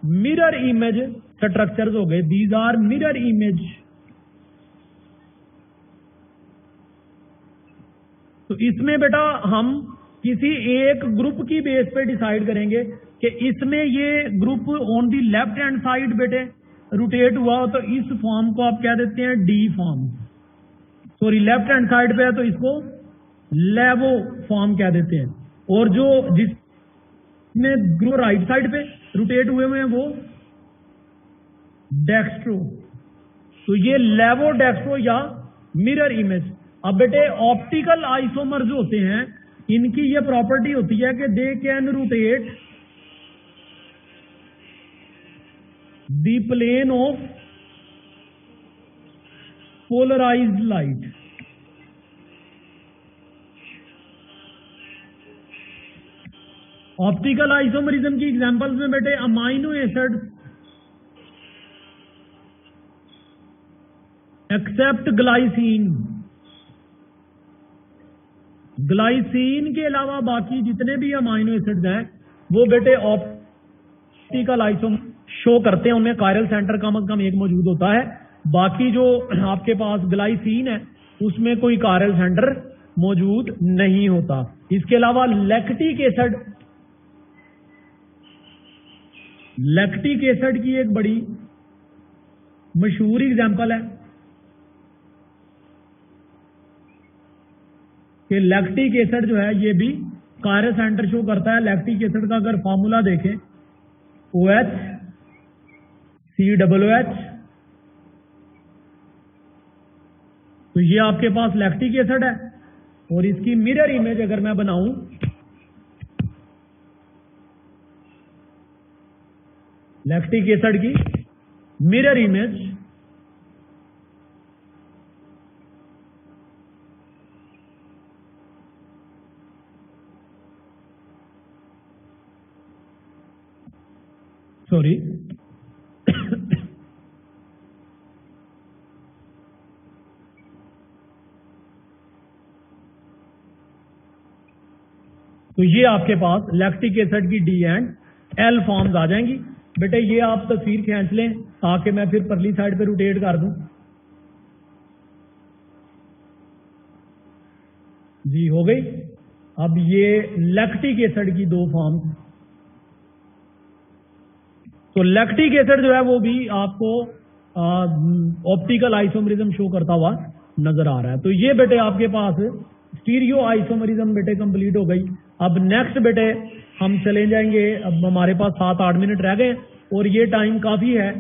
मिरर इमेज स्ट्रक्चर्स हो गए। These are mirror image. तो इसमें बेटा हम किसी एक ग्रुप की बेस पे डिसाइड करेंगे कि इसमें ये group on the left hand side बेटे रोटेट हुआ, तो इस फॉर्म को आप कह देते हैं D form. Sorry, left hand side पे है तो इसको लेवो फॉर्म कह देते हैं। और जो जिसमें ग्रुप राइट साइड पे रोटेट हुए हैं वो डेक्स्ट्रो। तो ये लेवो डेक्स्ट्रो या मिरर इमेज। अब बेटे ऑप्टिकल आइसोमर जो होते हैं इनकी ये प्रॉपर्टी होती है कि they can rotate the plane of polarised light. Optical isomerism की एग्जांपल्स में बेटे amino acid except glycine, glycine के अलावा बाकी जितने भी अमाइनो एसिड्स हैं वो बेटे ऑप्टिकल आइसोमर शो करते हैं। उनमें कायरल सेंटर कम से कम एक मौजूद होता है। बाकी जो आपके पास ग्लाइसिन है उसमें कोई कायरल सेंटर मौजूद नहीं होता। इसके अलावा लैक्टिक एसिड, लैक्टिक एसिड की एक बड़ी मशहूर एग्जांपल है कि लैक्टिक एसिड जो है ये भी कायरल सेंटर शो करता है। लैक्टिक एसिड का अगर फॉर्मूला देखें OH COOH, तो ये आपके पास लैक्टिक एसिड है। और इसकी मिरर इमेज अगर मैं बनाऊं लैक्टिक एसिड की मिरर इमेज, सॉरी तो ये आपके पास लैक्टिक एसिड की D एंड L फॉर्म्स आ जाएंगी। बेटे ये आप तस्वीर खींच लें ताकि मैं फिर परली साइड पे रोटेट कर दूं। जी हो गई। अब ये लैक्टिक एसिड की दो फॉर्म, तो लैक्टिक एसिड जो है वो भी आपको ऑप्टिकल आइसोमरिज्म शो करता हुआ नजर आ रहा है। तो ये बेटे आपके पास स्टीरियो आइसोमरिज्म बेटे कंप्लीट हो गई। अब नेक्स्ट बेटे हम चले जाएंगे, अब हमारे पास 7-8 मिनट रह गए और ये टाइम काफी है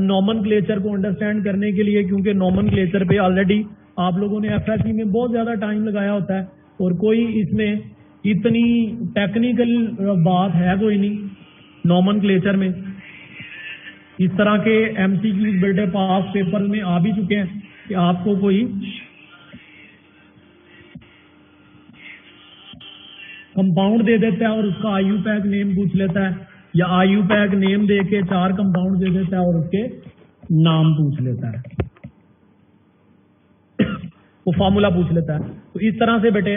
नॉमनक्लेचर को अंडरस्टैंड करने के लिए, क्योंकि नॉमनक्लेचर पे ऑलरेडी आप लोगों ने एफएससी में बहुत ज्यादा टाइम लगाया होता है और कोई इसमें इतनी टेक्निकल बात है कोई नहीं नॉमनक्लेचर में। इस तरह के एमसीक्यूज बेटे पास पेपर में आ भी चुके हैं कि आपको कोई कंपाउंड दे देता है और उसका आईयूपैक नेम पूछ लेता है, या आईयूपैक नेम दे के 4 कंपाउंड दे देता है और उसके नाम पूछ लेता है, वो फार्मूला पूछ लेता है। तो इस तरह से बेटे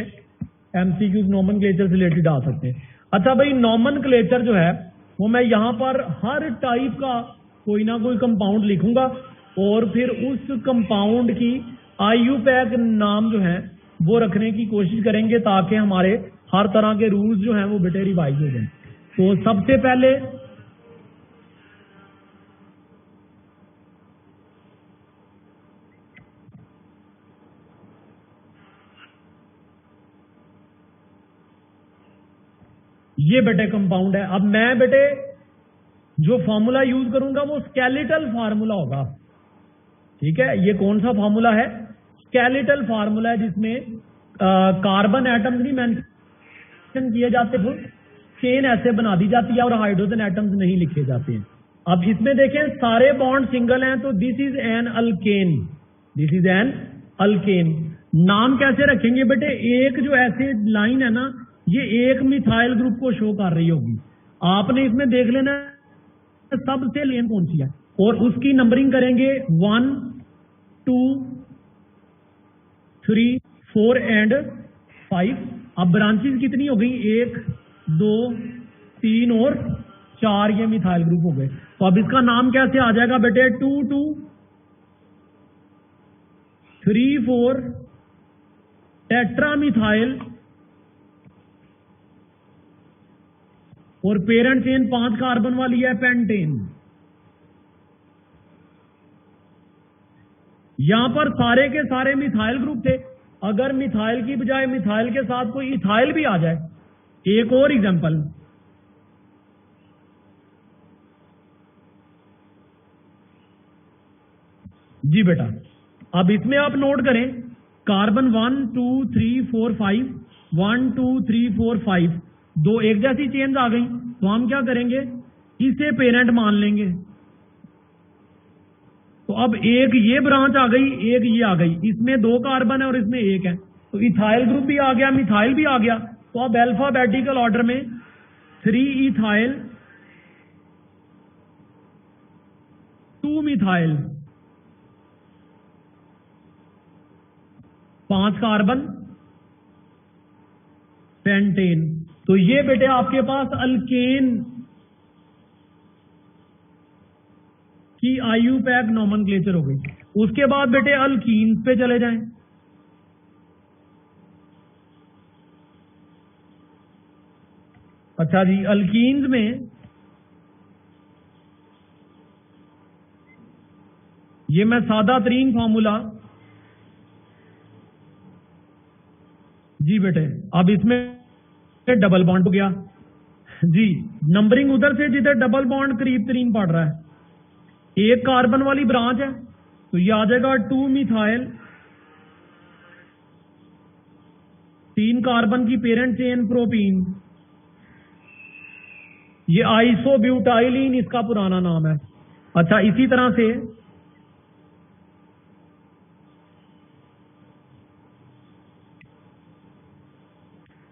एमसीक्यूज नॉमनक्लेचर से रिलेटेड आ सकते हैं। अच्छा भाई, नॉमनक्लेचर जो है वो मैं यहां पर हर टाइप का कोई ना कोई कंपाउंड लिखूंगा और फिर उस कंपाउंड की आईयूपैक नाम जो है वो रखने की कोशिश करेंगे ताकि हमारे हर तरह के रूल्स जो हैं वो बेटे रिवाइज हो जाए। तो सबसे पहले ये बेटे कंपाउंड है। अब मैं बेटे जो फार्मूला यूज करूंगा वो स्केलेटल फार्मूला होगा, ठीक है। ये कौन सा फार्मूला है? स्केलेटल फार्मूला है, जिसमें कार्बन एटम्स नहीं मेंशन किए जाते, वो चेन ऐसे बना दी जाती है और हाइड्रोजन एटम्स नहीं लिखे जाते हैं। अब इसमें देखें सारे बॉन्ड सिंगल हैं, तो this is an alkane, this is an alkane. नाम कैसे रखेंगे बेटे? एक जो ऐसे लाइन है ना, ये एक मिथाइल ग्रुप को शो कर रही होगी। आपने इसमें देख लेना सबसे लेन कौन सी है और उसकी नंबरिंग करेंगे 1, 2, 3, 4 एंड 5। अब ब्रांचेस कितनी हो गई? 1, 2, 3 और 4 ये मिथाइल ग्रुप हो गए। तो अब इसका नाम कैसे आ जाएगा बेटे? 2, 2, 3, 4 टेट्रा मिथाइल और पेरेंट चेन 5 कार्बन वाली है पेंटेन। यहां पर सारे के सारे मिथाइल ग्रुप थे। अगर मिथाइल की बजाय मिथाइल के साथ कोई इथाइल भी आ जाए, एक और एग्जांपल, जी बेटा अब इसमें आप नोट करें कार्बन 1, 2, 3, 4, 5, 1, 2, 3, 4, 5 दो एक जैसी चेन्स आ गई। तो हम क्या करेंगे? इसे पेरेंट मान लेंगे। तो अब एक ये ब्रांच आ गई, एक ये आ गई, इसमें 2 कार्बन है और इसमें 1 है, तो इथाइल ग्रुप भी आ गया, मिथाइल भी आ गया। तो अब अल्फाबेटिकल ऑर्डर में 3 इथाइल, 2 मिथाइल, 5 कार्बन, पेंटेन। तो ये बेटे आपके पास अल्केन की आईयूपैक नॉमनक्लेचर हो गई। उसके बाद बेटे अल्कीन्स पे चले जाएं। अच्छा जी, अल्कीन्स में ये मैं सादा तरीन फॉर्मूला, जी बेटे अब इसमें डबल बॉन्ड हो गया जी। नंबरिंग उधर से जिधर डबल बॉन्ड करीब तरीन पड़ रहा है, 1 कार्बन वाली ब्रांच है तो ये आ जाएगा 2 मिथाइल, 3 कार्बन की पेरेंट चेन प्रोपीन, ये आइसोब्यूटाइलिन इसका पुराना नाम है। अच्छा इसी तरह से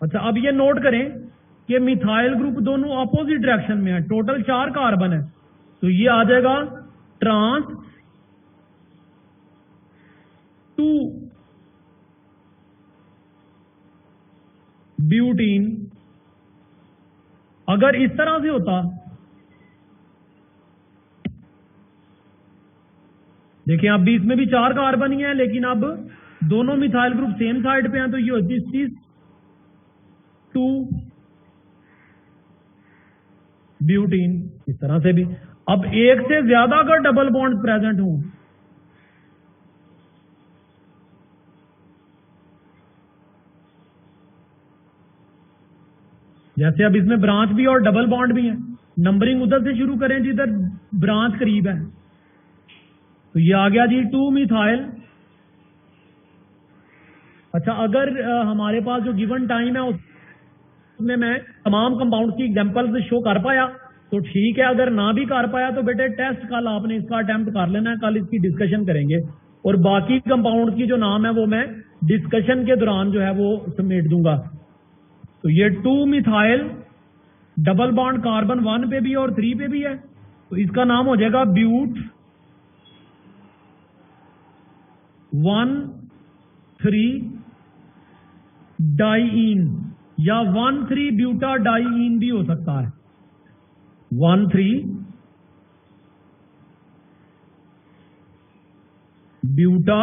अच्छा अब ये नोट करें कि मिथाइल ग्रुप दोनों अपोजिट डायरेक्शन में है, टोटल 4 कार्बन है, तो ये आ जाएगा ट्रांस 2 ब्यूटीन। अगर इस तरह से होता देखिए अब भी इसमें भी 4 कार्बन ही है, लेकिन अब दोनों मिथाइल ग्रुप सेम साइड पे हैं, तो ये होती है 6 2 ब्यूटीन। इस तरह से भी अब एक से ज्यादा अगर डबल बॉन्ड प्रेजेंट हो, जैसे अब इसमें ब्रांच भी और डबल बॉन्ड भी है, नंबरिंग उधर से शुरू करें जिधर ब्रांच करीब है। तो ये आ गया जी 2 मिथाइल। अच्छा, अगर हमारे पास जो गिवन टाइम है उसमें मैं तमाम कंपाउंड की एग्जांपल्स शो कर पाया तो ठीक है, अगर ना भी कर पाया तो बेटे टेस्ट कल आपने इसका अटेम्प्ट कर लेना है, कल इसकी डिस्कशन करेंगे और बाकी कंपाउंड की जो नाम है वो मैं डिस्कशन के दौरान जो है वो समेट दूंगा। तो ये 2 मिथाइल डबल बॉन्ड कार्बन 1 पे भी और 3 पे भी है, तो इसका नाम हो जाएगा ब्यूट 1,3 डाइईन या 1,3 ब्यूटा डाइईन भी हो सकता है। 1,3 ब्यूटा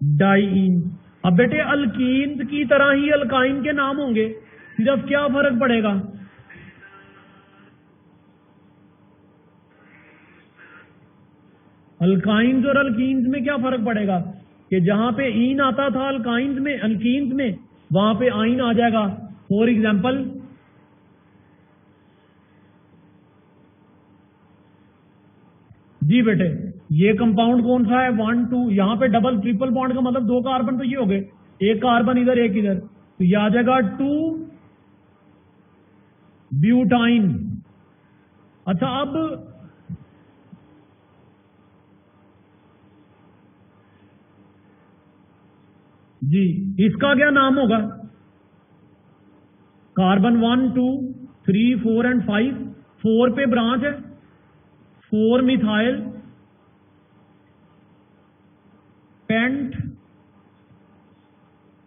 डाइईन। अब बेटे अल्कीन की तरह ही अल्काइन के नाम होंगे, सिर्फ क्या फर्क पड़ेगा, अल्काइंस और अल्कीन्स में क्या फर्क पड़ेगा कि जहां पे ईन आता था अल्काइंस में, अल्कीन्स में, वहां पे आइन आ जाएगा। फॉर एग्जाम्पल जी बेटे ये कंपाउंड कौन सा है 1 2, यहां पे डबल ट्रिपल बॉन्ड का मतलब 2 कार्बन तो ये हो गए, एक कार्बन इधर एक इधर, तो ये आ जाएगा 2 ब्यूटाइन। अच्छा अब जी इसका क्या नाम होगा, कार्बन 1 2 3 4 एंड 5, 4 पे ब्रांच है, 4 मिथाइल पेंट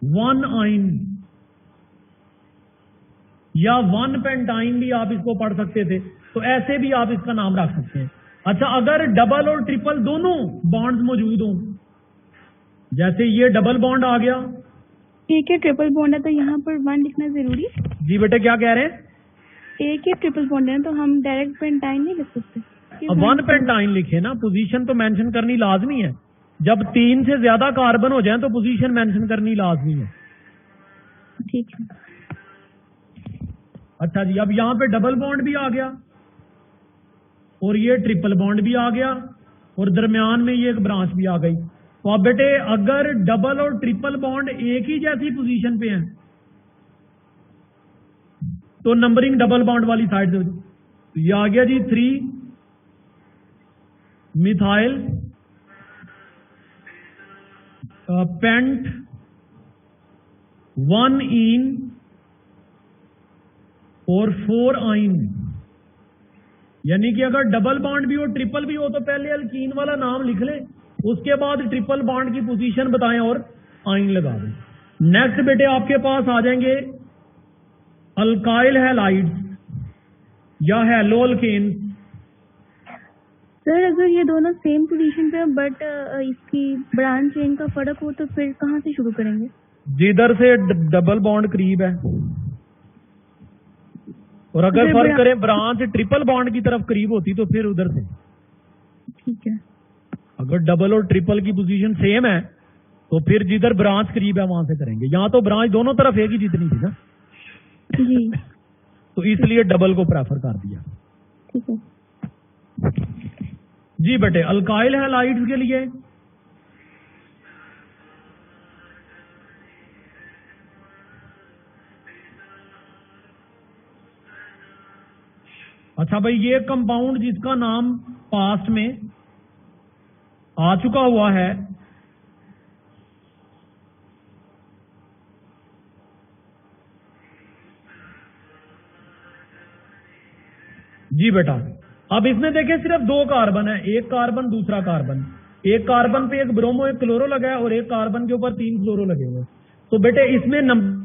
1 आइन या 1 पेंटाइन भी आप इसको पढ़ सकते थे, तो ऐसे भी आप इसका नाम रख सकते हैं। अच्छा, अगर डबल और ट्रिपल दोनों बॉन्ड्स मौजूद हों, जैसे ये डबल बॉन्ड आ गया, एक ही ट्रिपल बॉन्ड है तो यहाँ पर 1 लिखना जरूरी है? जी बेटे क्या कह रहे हैं, एक ही ट्रिपल बॉन्ड है तो हम डायरेक्ट पेंटाइन नहीं लिख सकते? अब 1 पेंटाइन लिखे ना, पोजीशन तो मेंशन करनी लाजमी है, जब 3 से ज्यादा कार्बन हो जाए तो पोजीशन मेंशन करनी लाजमी है। ठीक है। अच्छा जी, अब यहां पे डबल बॉन्ड भी आ गया और ये ट्रिपल बॉन्ड भी आ गया और दरमियान में ये एक ब्रांच भी आ गई। तो अब बेटे अगर डबल और ट्रिपल बॉन्ड एक ही जैसी पोजीशन पे हैं तो नंबरिंग डबल बॉन्ड वाली साइड से, तो ये आ गया जी 3 मिथाइल पेंट 1 इन और 4 आइन। यानी कि अगर डबल बॉन्ड भी हो ट्रिपल भी हो तो पहले अल्कीन वाला नाम लिख लें, उसके बाद ट्रिपल बॉन्ड की पोजीशन बताएं और आइन लगा दें। नेक्स्ट बेटे आपके पास आ जाएंगे अल्काइल हैलाइड्स या हैलो अल्केन्स। सर अगर ये दोनों सेम पोजीशन पे बट इसकी ब्रांच चेन का फर्क हो तो फिर कहाँ से शुरू करेंगे? जिधर से डबल बॉन्ड करीब है, और अगर फर्क करें ब्रांच ट्रिपल बॉन्ड की तरफ करीब होती तो फिर उधर से। ठीक है। अगर डबल और ट्रिपल की पोजीशन सेम है तो फिर जिधर ब्रांच करीब है वहां से करेंगे। यहाँ तो ब्रांच दोनों तरफ एक ही जितनी थी ना जी, तो इसलिए डबल को प्रेफर कर दिया। ठीक है जी बेटे अल्काइल हैलाइड्स के लिए अच्छा भाई, ये कंपाउंड जिसका नाम पास्ट में आ चुका हुआ है जी बेटा, अब इसमें देखें सिर्फ 2 कार्बन है, एक कार्बन दूसरा कार्बन, एक कार्बन पे एक ब्रोमो एक क्लोरो लगा है और एक कार्बन के ऊपर 3 क्लोरो लगे हुए। तो बेटे इसमें नंबर